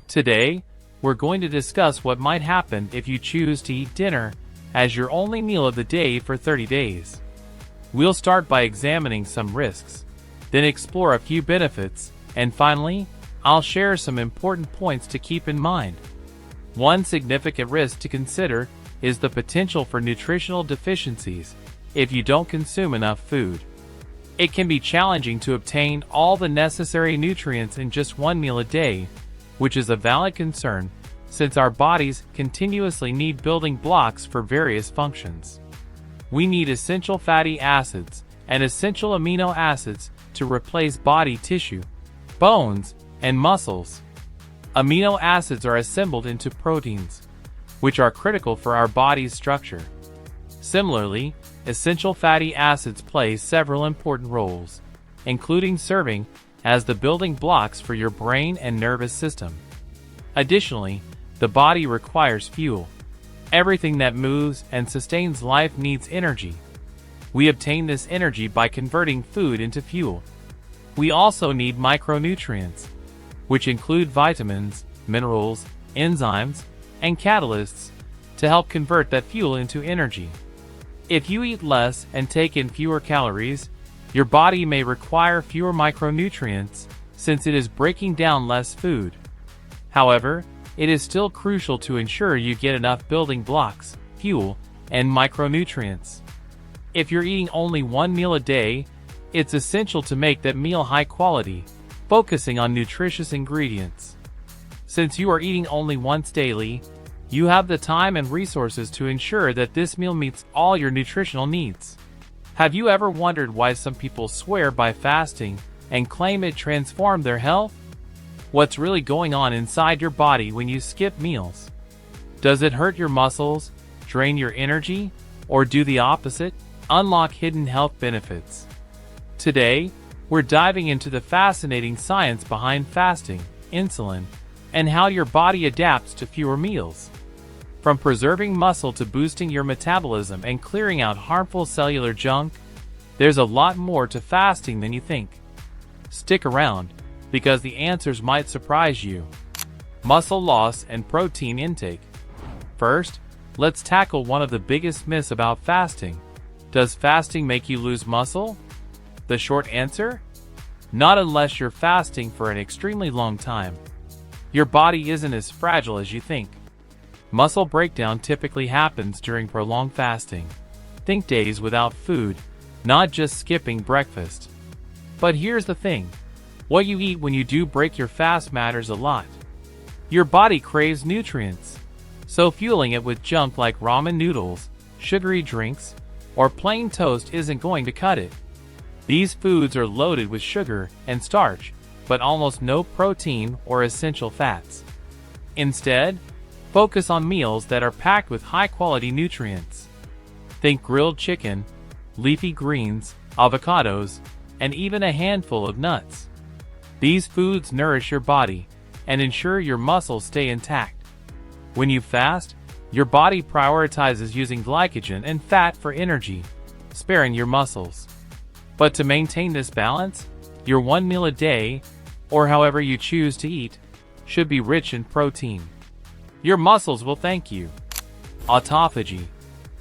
Today, we're going to discuss what might happen if you choose to eat dinner as your only meal of the day for 30 days. We'll start by examining some risks, then explore a few benefits, and finally, I'll share some important points to keep in mind. One significant risk to consider is the potential for nutritional deficiencies if you don't consume enough food. It can be challenging to obtain all the necessary nutrients in just one meal a day, which is a valid concern since our bodies continuously need building blocks for various functions. We need essential fatty acids and essential amino acids to replace body tissue, bones, and muscles. Amino acids are assembled into proteins, which are critical for our body's structure. Similarly, essential fatty acids play several important roles, including serving as the building blocks for your brain and nervous system. Additionally, the body requires fuel. Everything that moves and sustains life needs energy. We obtain this energy by converting food into fuel. We also need micronutrients, which include vitamins, minerals, enzymes, and catalysts to help convert that fuel into energy. If you eat less and take in fewer calories, your body may require fewer micronutrients since it is breaking down less food. However, it is still crucial to ensure you get enough building blocks, fuel, and micronutrients. If you're eating only one meal a day, it's essential to make that meal high quality, focusing on nutritious ingredients. Since you are eating only once daily, you have the time and resources to ensure that this meal meets all your nutritional needs. Have you ever wondered why some people swear by fasting and claim it transformed their health? What's really going on inside your body when you skip meals? Does it hurt your muscles, drain your energy, or do the opposite, unlock hidden health benefits? Today, we're diving into the fascinating science behind fasting, insulin, and how your body adapts to fewer meals. From preserving muscle to boosting your metabolism and clearing out harmful cellular junk, there's a lot more to fasting than you think. Stick around, because the answers might surprise you. Muscle loss and protein intake. First, let's tackle one of the biggest myths about fasting. Does fasting make you lose muscle? The short answer? Not unless you're fasting for an extremely long time. Your body isn't as fragile as you think. Muscle breakdown typically happens during prolonged fasting. Think days without food, not just skipping breakfast. But here's the thing. What you eat when you do break your fast matters a lot. Your body craves nutrients, so fueling it with junk like ramen noodles, sugary drinks, or plain toast isn't going to cut it. These foods are loaded with sugar and starch, but almost no protein or essential fats. Instead, focus on meals that are packed with high-quality nutrients. Think grilled chicken, leafy greens, avocados, and even a handful of nuts. These foods nourish your body and ensure your muscles stay intact. When you fast, your body prioritizes using glycogen and fat for energy, sparing your muscles. But to maintain this balance, your one meal a day, or however you choose to eat, should be rich in protein. Your muscles will thank you. Autophagy,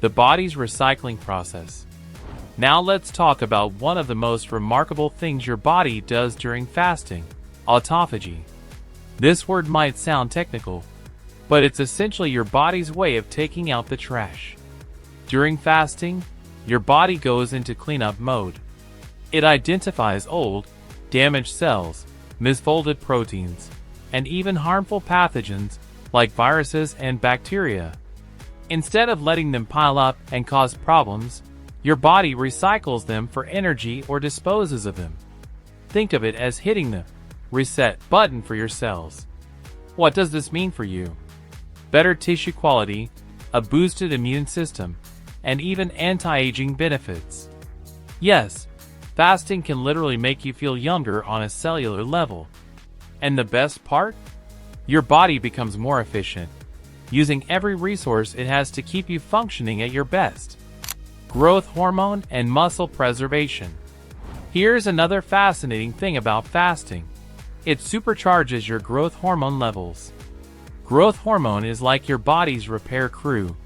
the body's recycling process. Now let's talk about one of the most remarkable things your body does during fasting, autophagy. This word might sound technical, but it's essentially your body's way of taking out the trash. During fasting, your body goes into cleanup mode. It identifies old, damaged cells, misfolded proteins, and even harmful pathogens like viruses and bacteria. Instead of letting them pile up and cause problems, your body recycles them for energy or disposes of them. Think of it as hitting the reset button for your cells. What does this mean for you? Better tissue quality, a boosted immune system, and even anti-aging benefits. Yes, fasting can literally make you feel younger on a cellular level. And the best part? Your body becomes more efficient, using every resource it has to keep you functioning at your best. Growth hormone and muscle preservation. Here's another fascinating thing about fasting. It supercharges your growth hormone levels. Growth hormone is like your body's repair crew.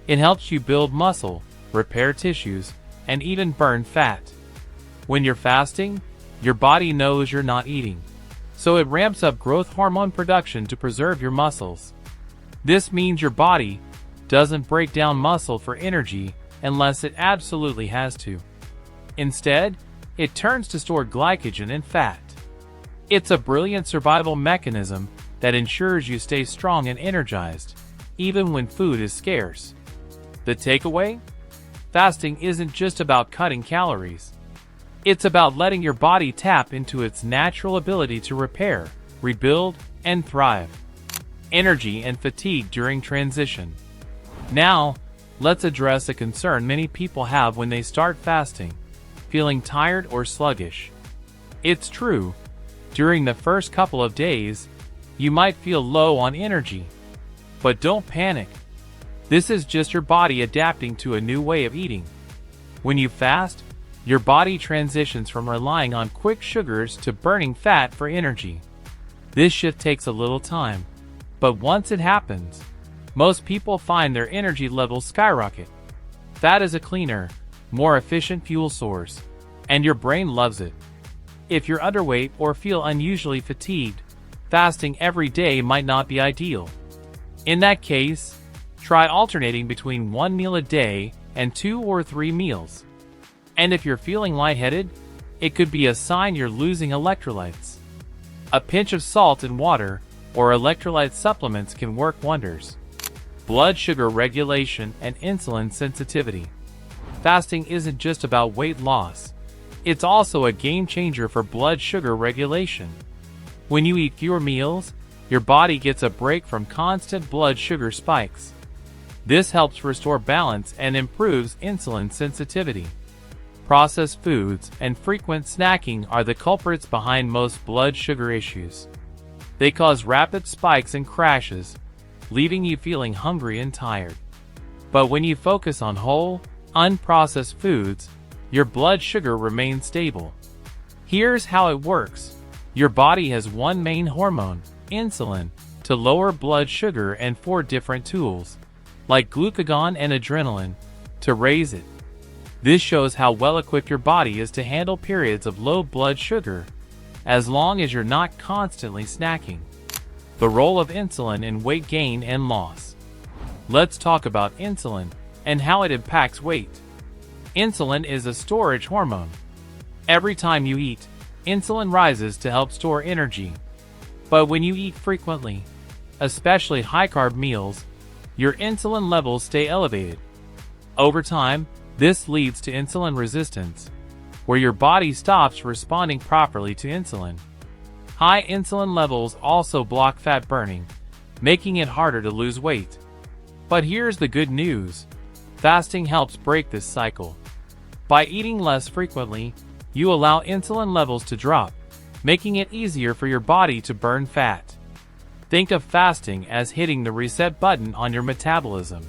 It helps you build muscle, repair tissues, and even burn fat. When you're fasting, your body knows you're not eating, so it ramps up growth hormone production to preserve your muscles. This means your body doesn't break down muscle for energy unless it absolutely has to. Instead, it turns to store glycogen and fat. It's a brilliant survival mechanism that ensures you stay strong and energized, even when food is scarce. The takeaway? Fasting isn't just about cutting calories. It's about letting your body tap into its natural ability to repair, rebuild, and thrive. Energy and fatigue during transition. Now, let's address a concern many people have when they start fasting: feeling tired or sluggish. It's true, during the first couple of days, you might feel low on energy. But don't panic. This is just your body adapting to a new way of eating. When you fast, your body transitions from relying on quick sugars to burning fat for energy. This shift takes a little time, but once it happens, most people find their energy levels skyrocket. Fat is a cleaner, more efficient fuel source, and your brain loves it. If you're underweight or feel unusually fatigued, fasting every day might not be ideal. In that case, try alternating between one meal a day and 2 or 3 meals. And if you're feeling lightheaded, it could be a sign you're losing electrolytes. A pinch of salt in water or electrolyte supplements can work wonders. Blood sugar regulation and insulin sensitivity. Fasting isn't just about weight loss. It's also a game changer for blood sugar regulation. When you eat fewer meals, your body gets a break from constant blood sugar spikes. This helps restore balance and improves insulin sensitivity. Processed foods and frequent snacking are the culprits behind most blood sugar issues. They cause rapid spikes and crashes, leaving you feeling hungry and tired. But when you focus on whole, unprocessed foods, your blood sugar remains stable. Here's how it works. Your body has one main hormone, insulin, to lower blood sugar, and 4 different tools, like glucagon and adrenaline, to raise it. This shows how well equipped your body is to handle periods of low blood sugar, as long as you're not constantly snacking. The role of insulin in weight gain and loss. Let's talk about insulin and how it impacts weight. Insulin is a storage hormone. Every time you eat, insulin rises to help store energy. But when you eat frequently, especially high-carb meals, your insulin levels stay elevated. Over time, this leads to insulin resistance, where your body stops responding properly to insulin. High insulin levels also block fat burning, making it harder to lose weight. But here's the good news. Fasting helps break this cycle. By eating less frequently, you allow insulin levels to drop, making it easier for your body to burn fat. Think of fasting as hitting the reset button on your metabolism.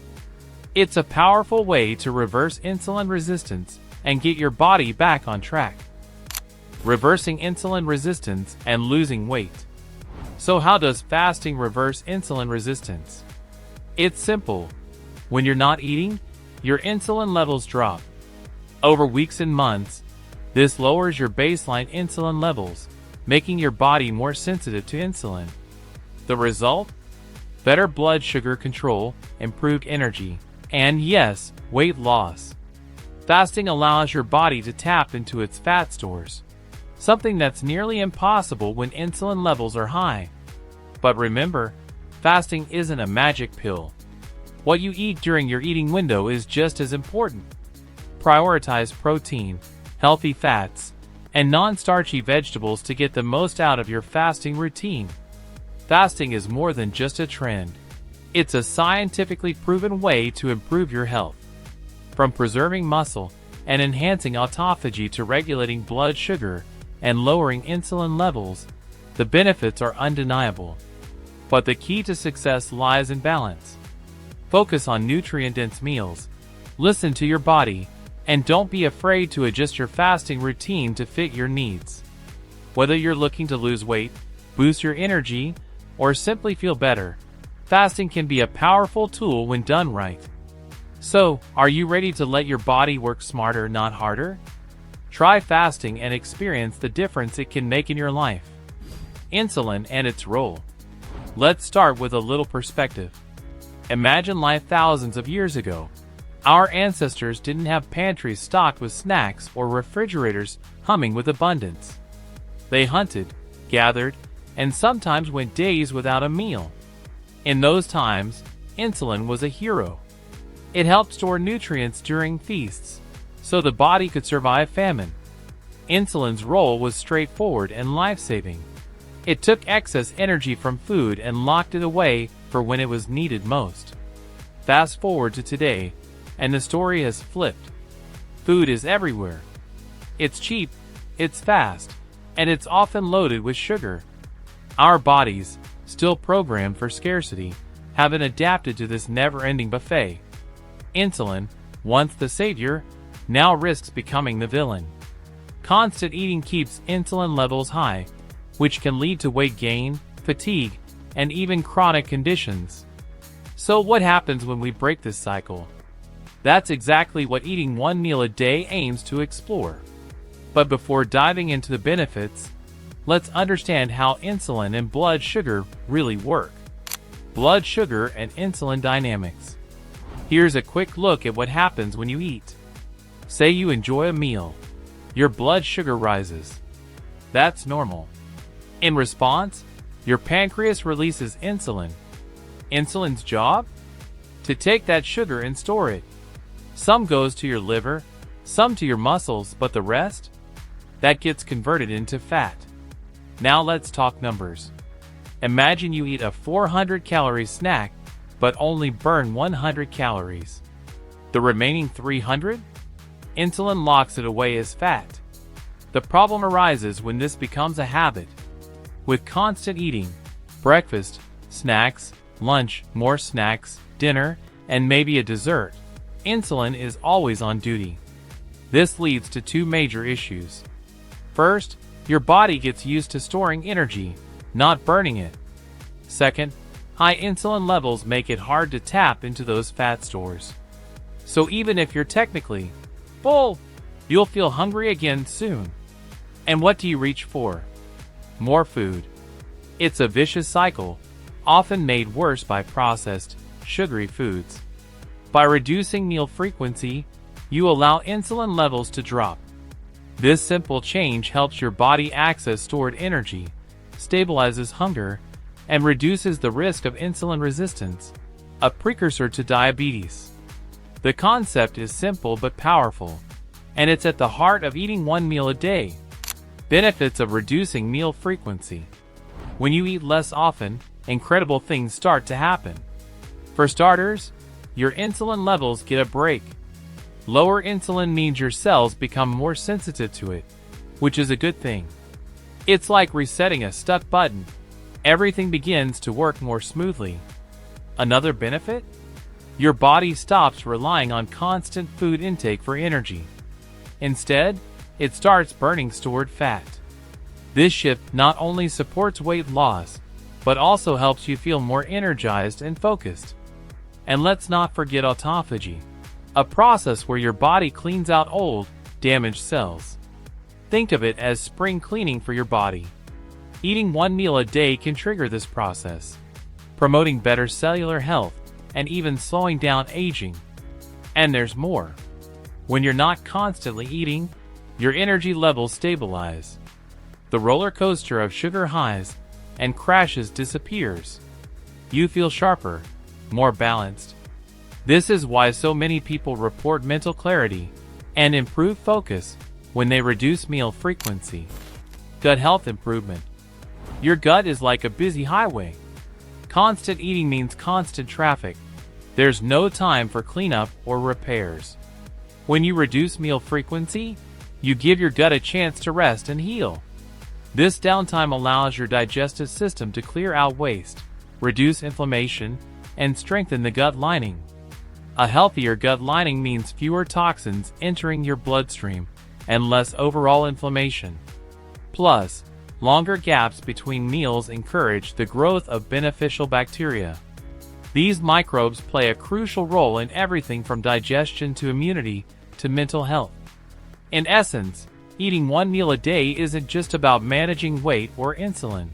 It's a powerful way to reverse insulin resistance and get your body back on track. Reversing insulin resistance and losing weight. So how does fasting reverse insulin resistance? It's simple. When you're not eating, your insulin levels drop. Over weeks and months, this lowers your baseline insulin levels, making your body more sensitive to insulin. The result? Better blood sugar control, improved energy, and yes, weight loss. Fasting allows your body to tap into its fat stores, something that's nearly impossible when insulin levels are high. But remember, fasting isn't a magic pill. What you eat during your eating window is just as important. Prioritize protein, healthy fats, and non-starchy vegetables to get the most out of your fasting routine. Fasting is more than just a trend. It's a scientifically proven way to improve your health. From preserving muscle and enhancing autophagy to regulating blood sugar and lowering insulin levels, the benefits are undeniable. But the key to success lies in balance. Focus on nutrient-dense meals, listen to your body, and don't be afraid to adjust your fasting routine to fit your needs. Whether you're looking to lose weight, boost your energy, or simply feel better, fasting can be a powerful tool when done right. So, are you ready to let your body work smarter, not harder? Try fasting and experience the difference it can make in your life. Insulin and its role. Let's start with a little perspective. Imagine life thousands of years ago. Our ancestors didn't have pantries stocked with snacks or refrigerators humming with abundance. They hunted, gathered, and sometimes went days without a meal. In those times, insulin was a hero. It helped store nutrients during feasts, so the body could survive famine. Insulin's role was straightforward and life-saving. It took excess energy from food and locked it away for when it was needed most. Fast forward to today, and the story has flipped. Food is everywhere. It's cheap, it's fast, and it's often loaded with sugar. Our bodies, still programmed for scarcity, haven't adapted to this never-ending buffet. Insulin, once the savior, now risks becoming the villain. Constant eating keeps insulin levels high, which can lead to weight gain, fatigue, and even chronic conditions. So what happens when we break this cycle? That's exactly what eating one meal a day aims to explore. But before diving into the benefits, let's understand how insulin and blood sugar really work. Blood sugar and insulin dynamics. Here's a quick look at what happens when you eat. Say you enjoy a meal. Your blood sugar rises. That's normal. In response, your pancreas releases insulin. Insulin's job? To take that sugar and store it. Some goes to your liver, some to your muscles, but the rest? That gets converted into fat. Now let's talk numbers. Imagine you eat a 400-calorie snack, but only burn 100 calories. The remaining 300? Insulin locks it away as fat. The problem arises when this becomes a habit. With constant eating, breakfast, snacks, lunch, more snacks, dinner, and maybe a dessert, insulin is always on duty. This leads to two major issues. First, your body gets used to storing energy, not burning it. Second, high insulin levels make it hard to tap into those fat stores. So even if you're technically full, you'll feel hungry again soon. And what do you reach for? More food. It's a vicious cycle, often made worse by processed, sugary foods. By reducing meal frequency, you allow insulin levels to drop. This simple change helps your body access stored energy, stabilizes hunger, and reduces the risk of insulin resistance, a precursor to diabetes. The concept is simple but powerful, and it's at the heart of eating one meal a day. Benefits of reducing meal frequency. When you eat less often, incredible things start to happen. For starters, your insulin levels get a break. Lower insulin means your cells become more sensitive to it, which is a good thing. It's like resetting a stuck button. Everything begins to work more smoothly. Another benefit? Your body stops relying on constant food intake for energy. Instead, it starts burning stored fat. This shift not only supports weight loss, but also helps you feel more energized and focused. And let's not forget autophagy, a process where your body cleans out old, damaged cells. Think of it as spring cleaning for your body. Eating one meal a day can trigger this process, promoting better cellular health and even slowing down aging. And there's more. When you're not constantly eating, your energy levels stabilize. The roller coaster of sugar highs and crashes disappears. You feel sharper, more balanced. This is why so many people report mental clarity and improved focus when they reduce meal frequency. Gut health improvement. Your gut is like a busy highway. Constant eating means constant traffic. There's no time for cleanup or repairs. When you reduce meal frequency, you give your gut a chance to rest and heal. This downtime allows your digestive system to clear out waste, reduce inflammation, and strengthen the gut lining. A healthier gut lining means fewer toxins entering your bloodstream and less overall inflammation. Plus, Longer gaps between meals encourage the growth of beneficial bacteria. These microbes play a crucial role in everything from digestion to immunity to mental health. In essence, eating one meal a day isn't just about managing weight or insulin.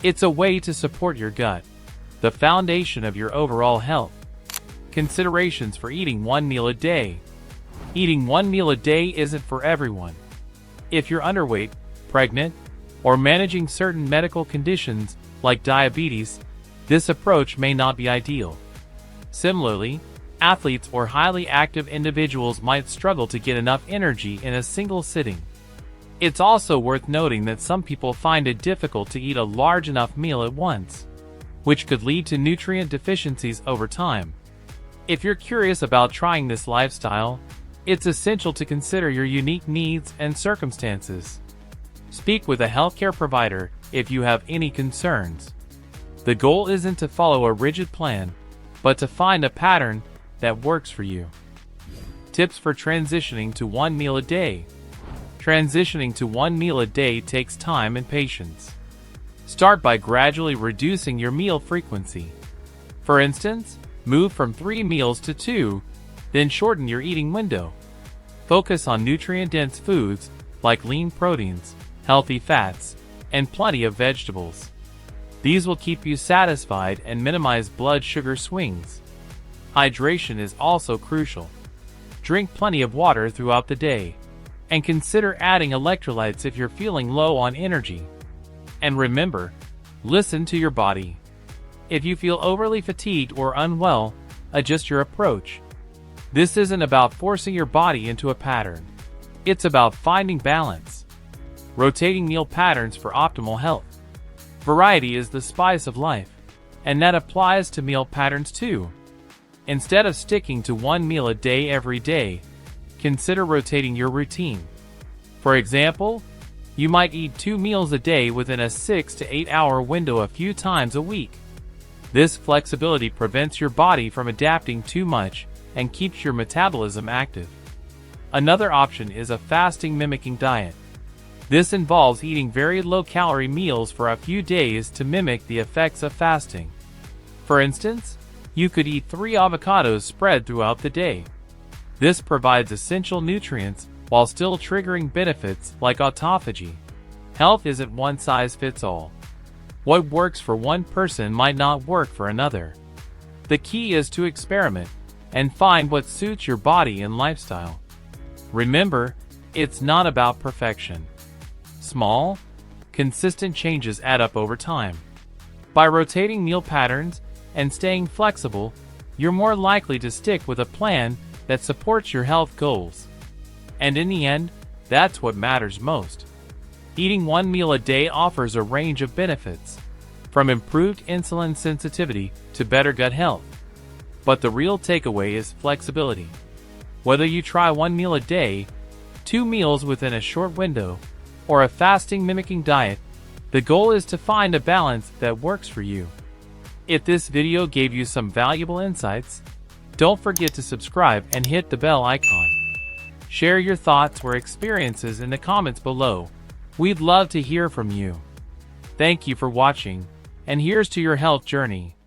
It's a way to support your gut, the foundation of your overall health. Considerations for eating one meal a day. Eating one meal a day isn't for everyone. If you're underweight, pregnant, or managing certain medical conditions like diabetes, this approach may not be ideal. Similarly, athletes or highly active individuals might struggle to get enough energy in a single sitting. It's also worth noting that some people find it difficult to eat a large enough meal at once, which could lead to nutrient deficiencies over time. If you're curious about trying this lifestyle, it's essential to consider your unique needs and circumstances. Speak with a healthcare provider if you have any concerns. The goal isn't to follow a rigid plan, but to find a pattern that works for you. Tips for transitioning to one meal a day. Transitioning to one meal a day takes time and patience. Start by gradually reducing your meal frequency. For instance, move from 3 meals to 2, then shorten your eating window. Focus on nutrient-dense foods like lean proteins, healthy fats, and plenty of vegetables. These will keep you satisfied and minimize blood sugar swings. Hydration is also crucial. Drink plenty of water throughout the day, and consider adding electrolytes if you're feeling low on energy. And remember, listen to your body. If you feel overly fatigued or unwell, adjust your approach. This isn't about forcing your body into a pattern. It's about finding balance. Rotating meal patterns for optimal health. Variety is the spice of life, and that applies to meal patterns too. Instead of sticking to one meal a day every day, consider rotating your routine. For example, you might eat 2 meals a day within a 6 to 8 hour window a few times a week. This flexibility prevents your body from adapting too much and keeps your metabolism active. Another option is a fasting mimicking diet. This involves eating very low-calorie meals for a few days to mimic the effects of fasting. For instance, you could eat 3 avocados spread throughout the day. This provides essential nutrients while still triggering benefits like autophagy. Health isn't one size fits all. What works for one person might not work for another. The key is to experiment and find what suits your body and lifestyle. Remember, it's not about perfection. Small, consistent changes add up over time. By rotating meal patterns and staying flexible, you're more likely to stick with a plan that supports your health goals. And in the end, that's what matters most. Eating one meal a day offers a range of benefits, from improved insulin sensitivity to better gut health. But the real takeaway is flexibility. Whether you try one meal a day, 2 meals within a short window, or a fasting mimicking diet, the goal is to find a balance that works for you. If this video gave you some valuable insights, don't forget to subscribe and hit the bell icon. Share your thoughts or experiences in the comments below. We'd love to hear from you. Thank you for watching, and here's to your health journey.